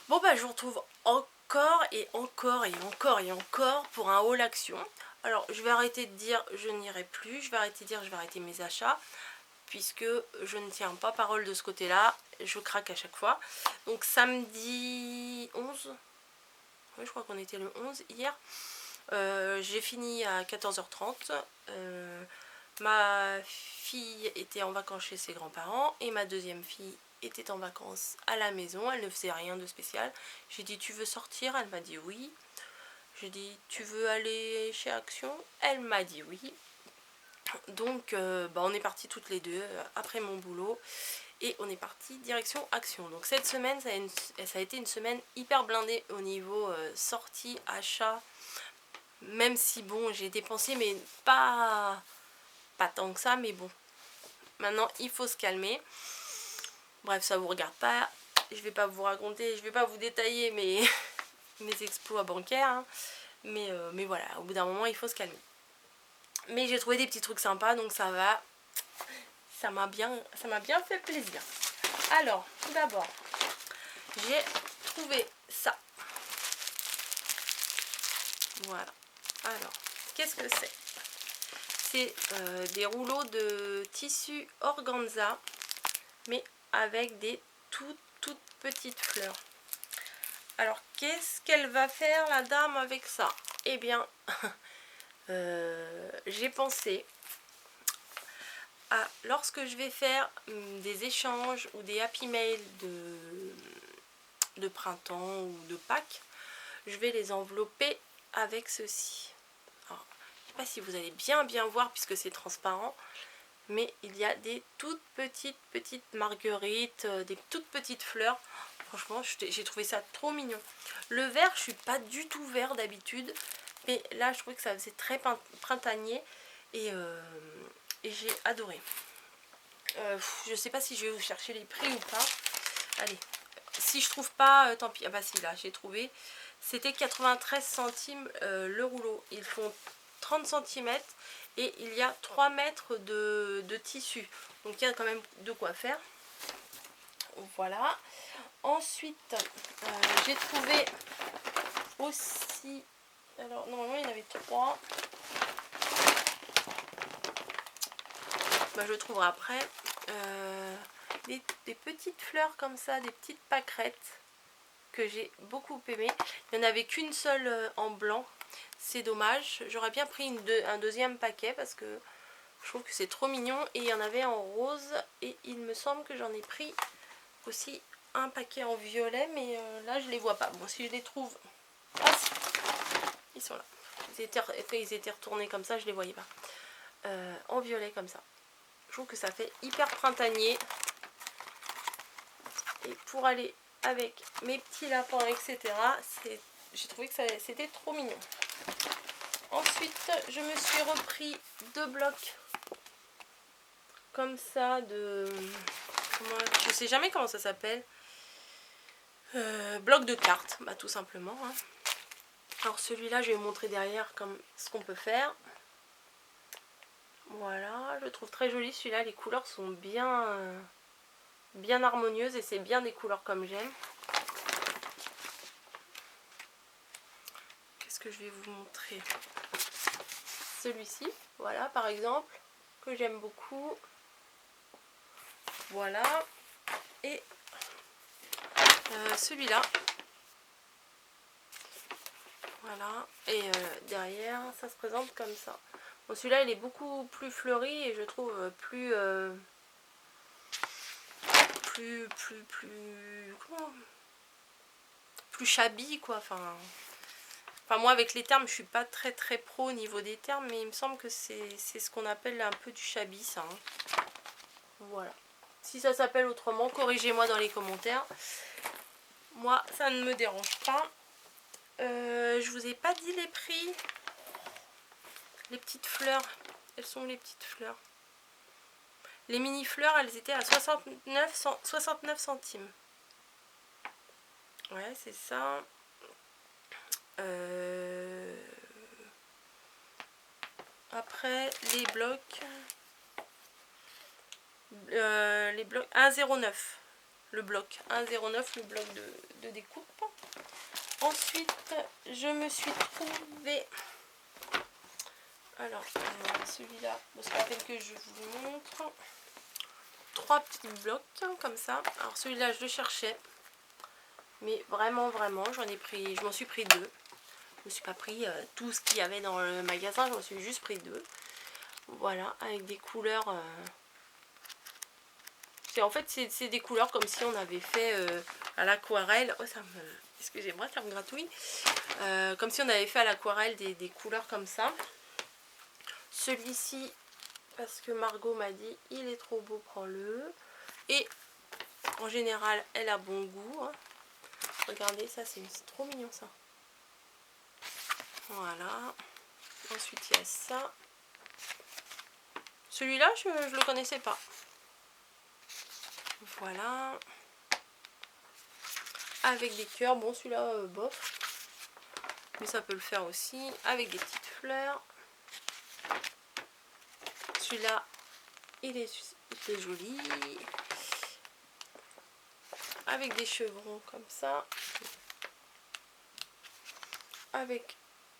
Bon bah je vous retrouve encore et encore et encore et encore pour un haul action. Alors je vais arrêter de dire je n'irai plus, je vais arrêter de dire je vais arrêter mes achats, puisque je ne tiens pas parole de ce côté-là, je craque à chaque fois. Donc samedi 11, oui, je crois qu'on était le 11 hier, j'ai fini à 14h30. Ma fille était en vacances chez ses grands-parents et ma deuxième fille était en vacances à la maison, elle ne faisait rien de spécial. J'ai dit tu veux sortir? Elle m'a dit oui. J'ai dit tu veux aller chez Action? Elle m'a dit oui. Donc on est partis toutes les deux après mon boulot et on est parti direction Action. Donc cette semaine ça a été une semaine hyper blindée au niveau sortie, achat, même si bon j'ai dépensé mais pas tant que ça, mais bon, maintenant il faut se calmer. Bref, ça vous regarde pas, je vais pas vous raconter, je vais pas vous détailler mes exploits bancaires, hein. Mais voilà, au bout d'un moment il faut se calmer. Mais j'ai trouvé des petits trucs sympas, donc ça va, ça m'a bien fait plaisir. Alors tout d'abord j'ai trouvé ça, voilà. Alors qu'est-ce que c'est? C'est des rouleaux de tissu organza, mais avec des toutes petites fleurs. Alors qu'est-ce qu'elle va faire la dame avec ça? Eh bien j'ai pensé à, lorsque je vais faire des échanges ou des happy mail de printemps ou de Pâques, je vais les envelopper avec ceci. Alors, je ne sais pas si vous allez bien voir puisque c'est transparent, mais il y a des toutes petites marguerites, des toutes petites fleurs. Franchement, j'ai trouvé ça trop mignon. Le vert, je suis pas du tout vert d'habitude, mais là, je trouvais que ça faisait très printanier et j'ai adoré. Je sais pas si je vais vous chercher les prix ou pas. Allez, si je trouve pas, tant pis. Ah bah si, là, j'ai trouvé. C'était 93 centimes le rouleau. Ils font 30 cm et il y a 3 mètres de tissu. Donc il y a quand même de quoi faire. Voilà. Ensuite, j'ai trouvé aussi... Alors, normalement, il y en avait 3. Bah, je le trouverai après. Des petites fleurs comme ça, des petites pâquerettes que j'ai beaucoup aimé. Il n'y en avait qu'une seule en blanc. C'est dommage. J'aurais bien pris un deuxième paquet parce que je trouve que c'est trop mignon. Et il y en avait en rose. Et il me semble que j'en ai pris aussi un paquet en violet. Mais là, je les vois pas. Bon, si je les trouve... Ah si, ils sont là. Ils étaient retournés comme ça, je les voyais pas. En violet comme ça. Je trouve que ça fait hyper printanier. Et pour aller avec mes petits lapins, etc., j'ai trouvé que c'était trop mignon. Ensuite, je me suis repris 2 blocs comme ça de... je sais jamais comment ça s'appelle. Bloc de cartes, bah, tout simplement. Hein. Alors celui-là, je vais vous montrer derrière comme ce qu'on peut faire. Voilà, je le trouve très joli celui-là. Les couleurs sont bien harmonieuses et c'est bien des couleurs comme j'aime. Qu'est-ce que je vais vous montrer? Celui-ci, voilà par exemple, que j'aime beaucoup. Voilà. Et celui-là. Voilà. Et derrière, ça se présente comme ça. Bon, celui-là, il est beaucoup plus fleuri et je trouve plus... comment, plus shabby, quoi. Enfin, moi, avec les termes, je suis pas très pro au niveau des termes, mais il me semble que c'est ce qu'on appelle un peu du shabby, ça. Hein. Voilà. Si ça s'appelle autrement, corrigez-moi dans les commentaires. Moi, ça ne me dérange pas. Je vous ai pas dit les prix. Les petites fleurs. Elles sont où les petites fleurs? Les mini fleurs, elles étaient à 69 centimes. Ouais, c'est ça. Après, les blocs 1,09. le bloc 1,09, le bloc de découpe. Ensuite, je me suis trouvé, alors celui-là, c'est la peine que je vous le montre, 3 petits blocs comme ça. Alors celui-là, je le cherchais, mais vraiment, je m'en suis pris 2. Je me suis pas pris tout ce qu'il y avait dans le magasin, je m'en suis juste pris 2. Voilà, avec des couleurs. En fait, c'est des couleurs comme si on avait fait à l'aquarelle. Oh, excusez-moi, ça me gratouille. Comme si on avait fait à l'aquarelle des couleurs comme ça. Celui-ci, parce que Margot m'a dit, il est trop beau, prends-le. Et en général, elle a bon goût. Hein. Regardez, ça, c'est trop mignon, ça. Voilà. Ensuite, il y a ça. Celui-là, je ne le connaissais pas. Voilà. Avec des cœurs. Bon, celui-là, bof. Mais ça peut le faire aussi. Avec des petites fleurs. Celui-là, il est joli. Avec des chevrons comme ça. Avec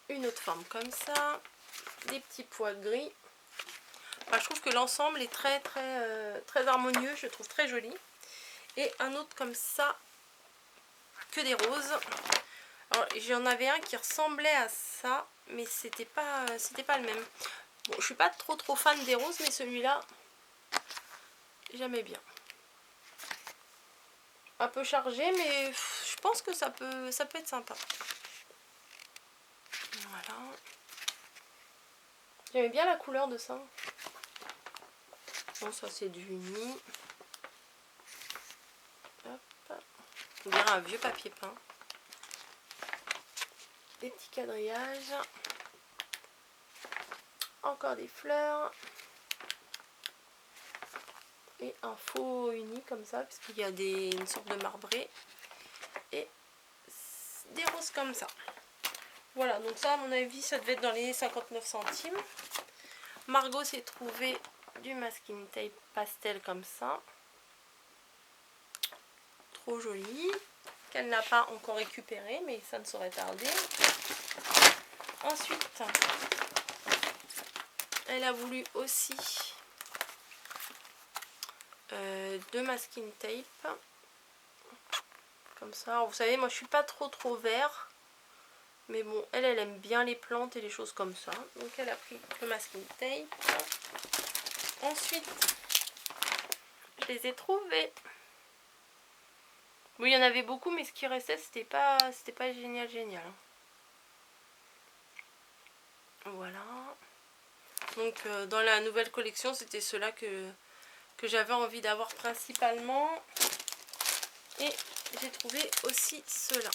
une autre forme comme ça. Des petits pois gris. Enfin, je trouve que l'ensemble est très harmonieux. Je le trouve très joli. Et un autre comme ça. Que des roses. Alors, j'en avais un qui ressemblait à ça. Mais c'était pas le même. Bon, je suis pas trop fan des roses. Mais celui-là, j'aimais bien. Un peu chargé, mais je pense que ça peut être sympa. Voilà. J'aimais bien la couleur de ça. Bon, ça c'est du uni. Hop. On dirait un vieux papier peint. Des petits quadrillages. Encore des fleurs. Et un faux uni comme ça, puisqu'il y a une sorte de marbré. Et des roses comme ça. Voilà, donc ça à mon avis ça devait être dans les 59 centimes. Margot s'est trouvé du masking tape pastel comme ça. Trop joli. Qu'elle n'a pas encore récupéré, mais ça ne saurait tarder. Ensuite, elle a voulu aussi de masking tape. Comme ça. Alors, vous savez, moi je suis pas trop vert. Mais bon, elle aime bien les plantes et les choses comme ça. Donc elle a pris le masking tape. Ensuite, je les ai trouvés. Oui, il y en avait beaucoup, mais ce qui restait, c'était pas génial. Voilà. Donc dans la nouvelle collection, c'était ceux-là que j'avais envie d'avoir principalement. Et j'ai trouvé aussi ceux-là.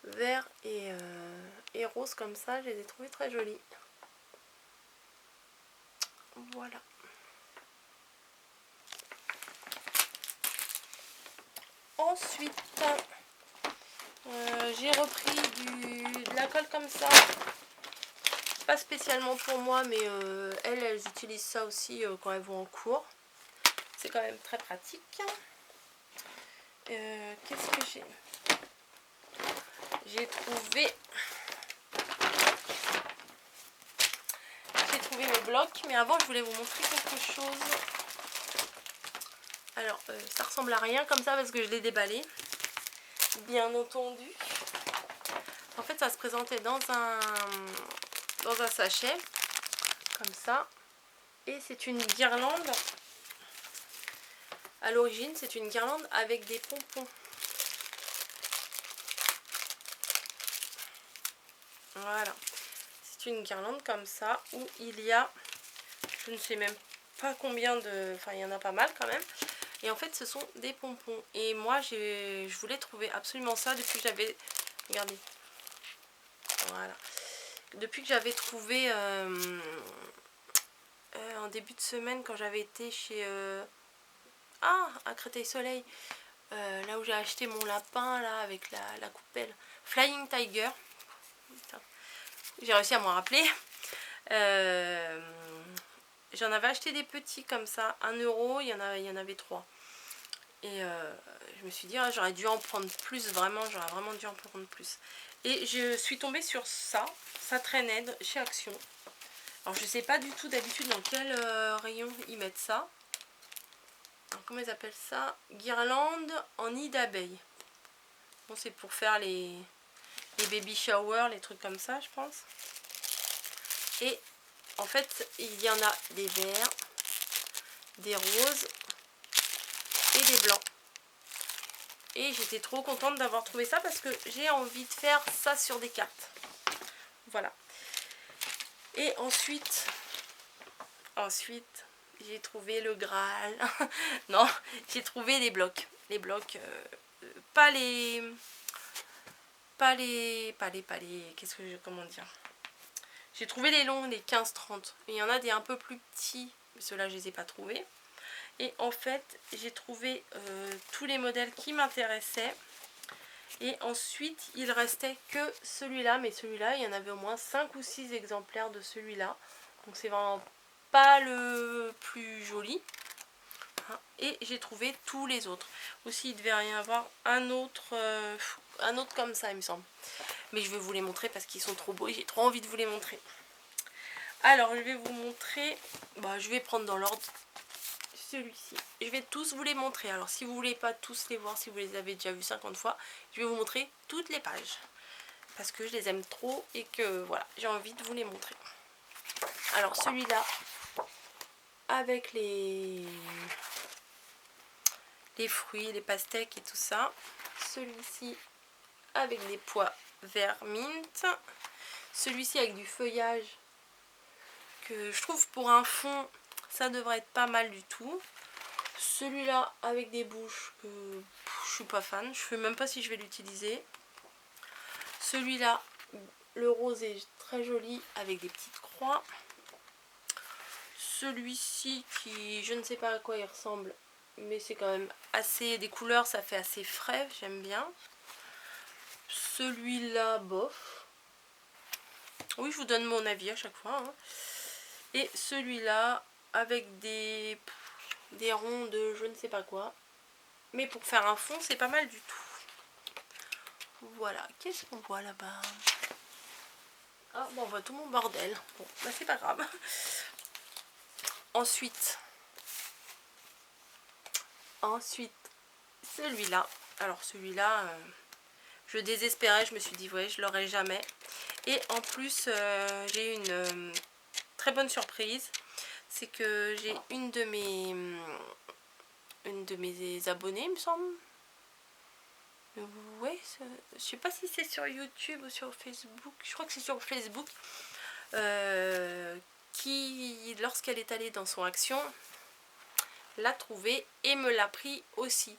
Vert et rose comme ça, je les ai trouvés très jolis. Voilà. Ensuite, j'ai repris de la colle comme ça. Pas spécialement pour moi, mais elles utilisent ça aussi quand elles vont en cours. C'est quand même très pratique. Qu'est-ce que j'ai? J'ai trouvé mes blocs, mais avant je voulais vous montrer quelque chose. Alors ça ressemble à rien comme ça parce que je l'ai déballé, bien entendu. En fait ça se présentait dans un sachet comme ça, et c'est une guirlande. À l'origine c'est une guirlande avec des pompons. Voilà, c'est une guirlande comme ça où il y a, je ne sais même pas combien de, enfin il y en a pas mal quand même. Et en fait ce sont des pompons. Et moi je voulais trouver absolument ça depuis que j'avais, regardez, voilà, depuis que j'avais trouvé en début de semaine quand j'avais été chez à Créteil-Soleil, là où j'ai acheté mon lapin là avec la coupelle Flying Tiger. J'ai réussi à m'en rappeler. J'en avais acheté des petits comme ça, 1 €, il y en avait 3. Et je me suis dit, ah, j'aurais dû en prendre plus, vraiment, j'aurais vraiment dû en prendre plus. Et je suis tombée sur ça traînait chez Action. Alors je sais pas du tout d'habitude dans quel rayon ils mettent ça. Alors, comment ils appellent ça? Guirlande en nid d'abeille. Bon, c'est pour faire les baby showers, les trucs comme ça, je pense. Et en fait, il y en a des verts, des roses et des blancs. Et j'étais trop contente d'avoir trouvé ça parce que j'ai envie de faire ça sur des cartes. Voilà. Et ensuite j'ai trouvé le Graal. Non, j'ai trouvé les blocs. Les blocs, qu'est-ce que comment dire, j'ai trouvé les longs, les 15-30. Il y en a des un peu plus petits, mais ceux-là je les ai pas trouvés. Et en fait j'ai trouvé tous les modèles qui m'intéressaient. Et ensuite il restait que celui-là, mais celui-là il y en avait au moins 5 ou 6 exemplaires de celui-là. Donc c'est vraiment pas le plus joli. Et j'ai trouvé tous les autres. Aussi il devait y avoir un autre comme ça il me semble. Mais je vais vous les montrer parce qu'ils sont trop beaux et j'ai trop envie de vous les montrer. Alors je vais vous montrer, je vais prendre dans l'ordre celui-ci. Je vais tous vous les montrer. Alors si vous voulez pas tous les voir, si vous les avez déjà vus 50 fois, je vais vous montrer toutes les pages. Parce que je les aime trop et que voilà, j'ai envie de vous les montrer. Alors celui-là, avec les fruits, les pastèques et tout ça. Celui-ci avec des pois vert mint. Celui-ci avec du feuillage que je trouve pour un fond ça devrait être pas mal du tout. Celui-là avec des bouches que je suis pas fan, je sais même pas si je vais l'utiliser. Celui-là, le rose est très joli avec des petites croix. Celui-ci qui je ne sais pas à quoi il ressemble, mais c'est quand même assez, des couleurs ça fait assez frais, j'aime bien. Celui-là bof. Oui, je vous donne mon avis à chaque fois. Hein. Et celui-là avec des ronds de je ne sais pas quoi. Mais pour faire un fond, c'est pas mal du tout. Voilà, qu'est-ce qu'on voit là-bas? Ah, bon, on voit tout mon bordel. Bon, bah c'est pas grave. Ensuite, celui-là. Alors celui-là, je désespérais, je me suis dit, ouais, je l'aurai jamais. Et en plus, j'ai une très bonne surprise. C'est que j'ai une de mes abonnées, il me semble. Ouais, je sais pas si c'est sur YouTube ou sur Facebook. Je crois que c'est sur Facebook. Qui, lorsqu'elle est allée dans son Action, l'a trouvé et me l'a pris aussi.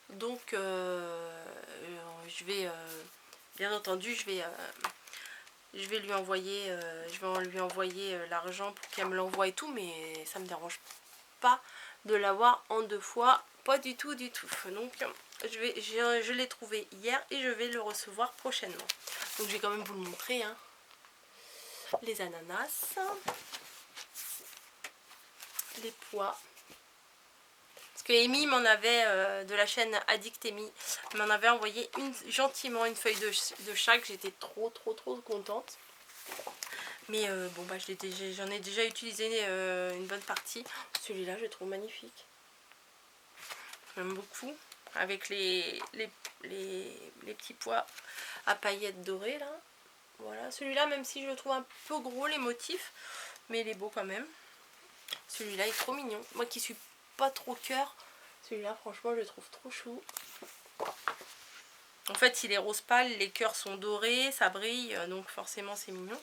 Donc, je vais, bien entendu, je vais lui envoyer, l'argent pour qu'elle me l'envoie et tout, mais ça me dérange pas de l'avoir en 2 fois, pas du tout du tout. Donc je l'ai trouvé hier et je vais le recevoir prochainement. Donc je vais quand même vous le montrer, hein. Les ananas, les pois. Parce que Amy m'en avait, de la chaîne Addict Amy, m'en avait envoyé gentiment une feuille de chaque. J'étais trop contente. Mais bon, j'en ai déjà utilisé une bonne partie. Celui-là, je le trouve magnifique. J'aime beaucoup. Avec les petits pois à paillettes dorées, là. Voilà. Celui-là, même si je le trouve un peu gros, les motifs, mais il est beau quand même. Celui-là est trop mignon. Moi qui suis pas trop cœur, celui-là, franchement, je le trouve trop chou. En fait, il est rose pâle, les cœurs sont dorés, ça brille, donc forcément, c'est mignon.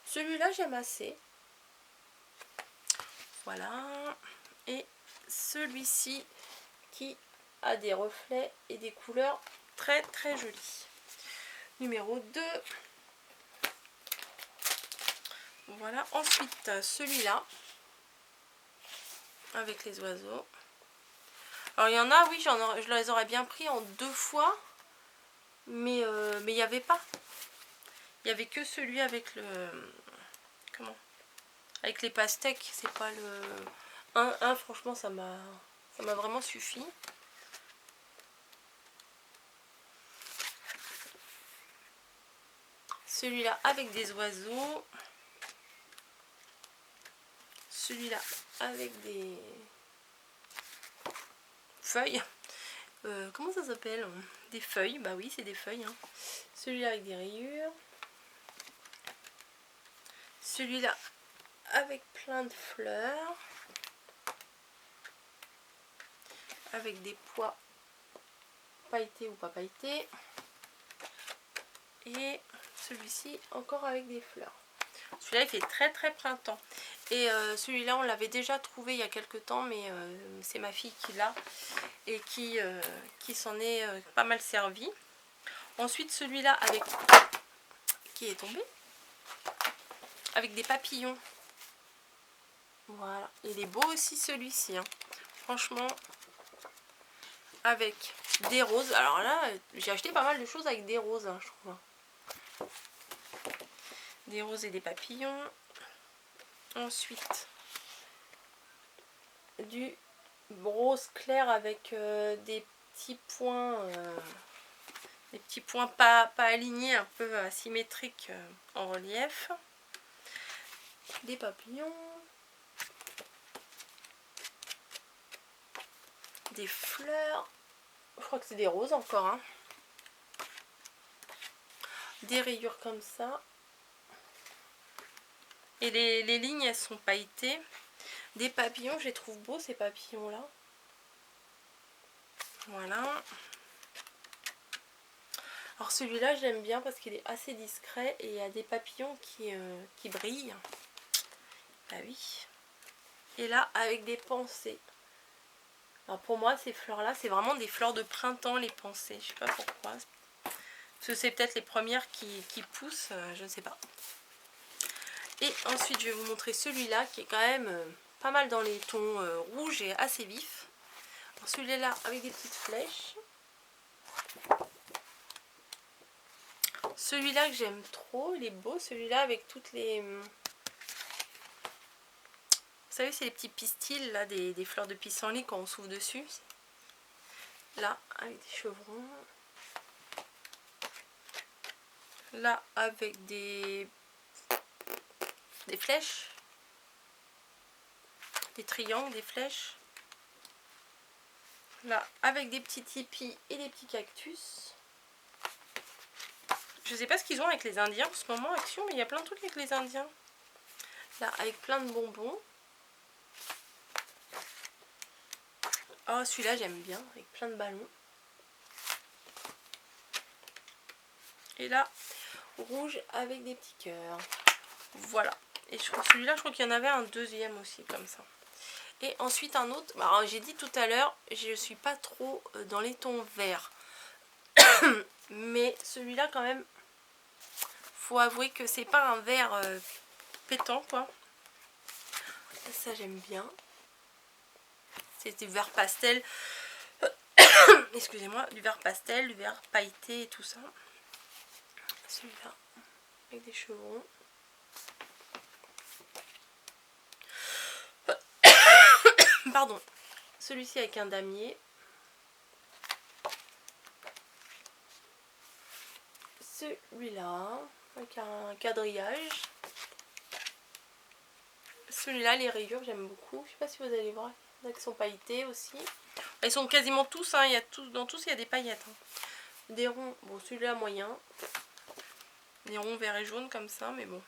Celui-là, j'aime assez. Voilà. Et celui-ci qui a des reflets et des couleurs très jolies. Numéro 2. Voilà. Ensuite, celui-là avec les oiseaux. Alors, il y en a, oui, je les aurais bien pris en 2 fois. Mais il n'y avait pas. Il n'y avait que celui avec le... Comment? Avec les pastèques. C'est pas le... Un, franchement, ça m'a vraiment suffi. celui-là avec des oiseaux, celui-là avec des feuilles, comment ça s'appelle, des feuilles, bah oui c'est des feuilles, hein. Celui-là avec des rayures, celui-là avec plein de fleurs, avec des pois pailletés ou pas pailletés, et celui-ci encore avec des fleurs. Celui-là il fait très très printemps, et celui-là on l'avait déjà trouvé il y a quelques temps, mais c'est ma fille qui l'a et qui s'en est pas mal servi. Ensuite celui-là avec, qui est tombé, avec des papillons. Voilà, il est beau aussi celui-ci, hein. Franchement, avec des roses. Alors là, j'ai acheté pas mal de choses avec des roses, hein, je trouve. Des roses et des papillons. Ensuite, du rose clair avec des petits points pas alignés, un peu asymétriques en relief. Des papillons. Des fleurs. Je crois que c'est des roses encore, hein. Des rayures comme ça. Et les lignes, elles sont pailletées. Des papillons, je les trouve beaux ces papillons là. Voilà. Alors celui-là j'aime bien parce qu'il est assez discret et il y a des papillons qui brillent. Bah oui. Et là avec des pensées. Alors pour moi ces fleurs là c'est vraiment des fleurs de printemps, les pensées. Je sais pas pourquoi. Parce que c'est peut-être les premières qui poussent, je ne sais pas. Et ensuite je vais vous montrer celui-là qui est quand même pas mal dans les tons rouges et assez vifs. Celui-là avec des petites flèches. Celui-là que j'aime trop, il est beau. Celui-là avec toutes les... Vous savez, c'est les petits pistils là, des fleurs de pissenlit quand on souffle dessus. Là, avec des chevrons. Là, avec des flèches. Des triangles, des flèches. Là, avec des petits tipis et des petits cactus. Je sais pas ce qu'ils ont avec les Indiens en ce moment, Action, mais il y a plein de trucs avec les Indiens. Là, avec plein de bonbons. Oh, celui-là, j'aime bien, avec plein de ballons. Et là, rouge avec des petits cœurs. Voilà. Et celui-là, je crois qu'il y en avait un deuxième aussi, comme ça. Et ensuite, un autre. Alors, j'ai dit tout à l'heure, je suis pas trop dans les tons verts. Mais celui-là, quand même, faut avouer que c'est pas un vert pétant, quoi. Ça, j'aime bien. C'est du vert pastel. Excusez-moi, du vert pastel, du vert pailleté et tout ça. Celui-là, avec des chevrons. Pardon. Celui-ci avec un damier. Celui-là, avec un quadrillage. Celui-là, les rayures, j'aime beaucoup. Je sais pas si vous allez voir. Il y en a qui sont pailletés aussi. Ils sont quasiment tous, hein. Il y a dans tous, il y a des paillettes. Hein. Des ronds, bon, celui-là moyen. Des ronds verts et jaunes comme ça, mais bon.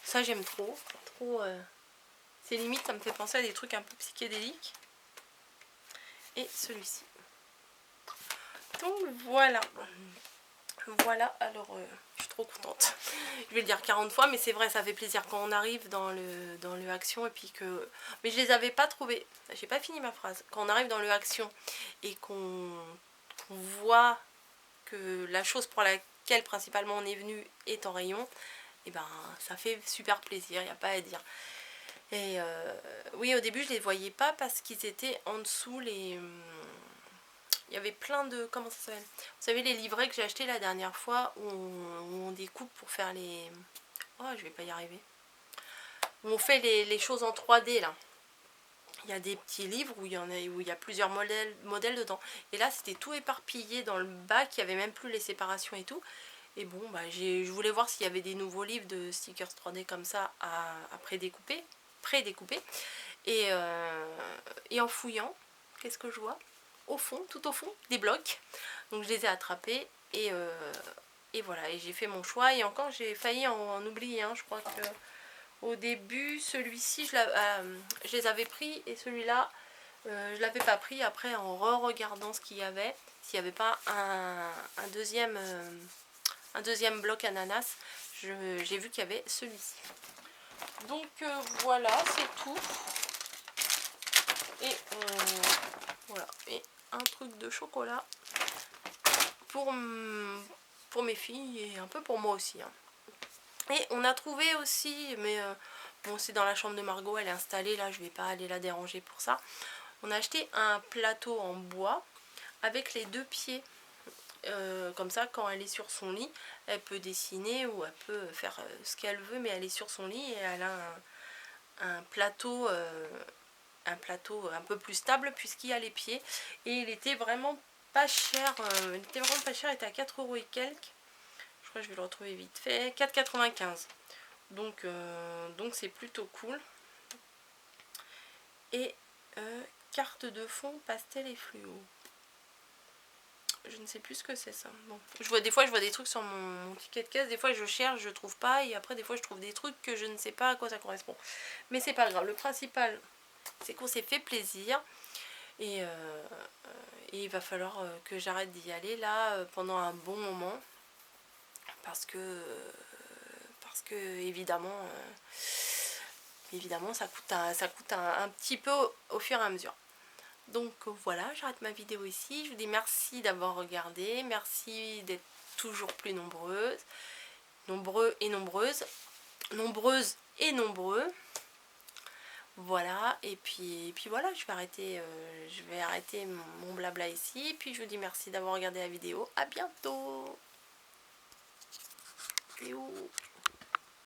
Ça, j'aime trop. C'est limite, ça me fait penser à des trucs un peu psychédéliques. Et celui-ci. Donc voilà. Voilà, alors je suis trop contente. Je vais le dire 40 fois, mais c'est vrai, ça fait plaisir quand on arrive dans le Action et puis que... Mais je les avais pas trouvés. J'ai pas fini ma phrase. Quand on arrive dans le Action et qu'on voit que la chose pour laquelle principalement on est venu est en rayon, et ben ça fait super plaisir, il n'y a pas à dire. Et oui, au début je les voyais pas parce qu'ils étaient en dessous les... Il y avait plein de... Comment ça s'appelle? Vous savez les livrets que j'ai achetés la dernière fois où on découpe pour faire les... Oh, je vais pas y arriver. Où on fait les choses en 3D là. Il y a des petits livres où il y a plusieurs modèles dedans. Et là c'était tout éparpillé dans le bac, il n'y avait même plus les séparations et tout. Et bon, bah, je voulais voir s'il y avait des nouveaux livres de stickers 3D comme ça à pré-découper. Et en fouillant, qu'est-ce que je vois? Au fond, tout au fond, des blocs. Donc je les ai attrapés et voilà, et j'ai fait mon choix. Et encore, j'ai failli en oublier un. Je crois que au début, celui-ci, je les avais pris, et celui-là, je l'avais pas pris. Après, en re-regardant ce qu'il y avait, s'il n'y avait pas un deuxième bloc ananas, j'ai vu qu'il y avait celui-ci. Donc voilà, c'est tout. Et voilà, et un truc de chocolat pour mes filles et un peu pour moi aussi, hein. Et on a trouvé aussi, mais bon, c'est dans la chambre de Margot, elle est installée là, je vais pas aller la déranger pour ça. On a acheté un plateau en bois avec les 2 pieds. Comme ça, quand elle est sur son lit, elle peut dessiner ou elle peut faire ce qu'elle veut, mais elle est sur son lit et elle a un plateau un peu plus stable puisqu'il y a les pieds. Et il était vraiment pas cher, il était à 4 € et quelques. Je crois que je vais le retrouver vite fait, 4,95 €. Donc c'est plutôt cool. Et carte de fond pastel et fluo. Je ne sais plus ce que c'est ça. Bon. Des fois je vois des trucs sur mon ticket de caisse, des fois je cherche, je trouve pas, et après des fois je trouve des trucs que je ne sais pas à quoi ça correspond. Mais c'est pas grave, le principal c'est qu'on s'est fait plaisir. Et il va falloir que j'arrête d'y aller là pendant un bon moment. Parce que évidemment, ça coûte un petit peu au fur et à mesure. Donc voilà, j'arrête ma vidéo ici. Je vous dis merci d'avoir regardé. Merci d'être toujours plus nombreux et nombreux. Voilà, et puis voilà, je vais arrêter mon blabla ici. Puis je vous dis merci d'avoir regardé la vidéo. À bientôt. Et où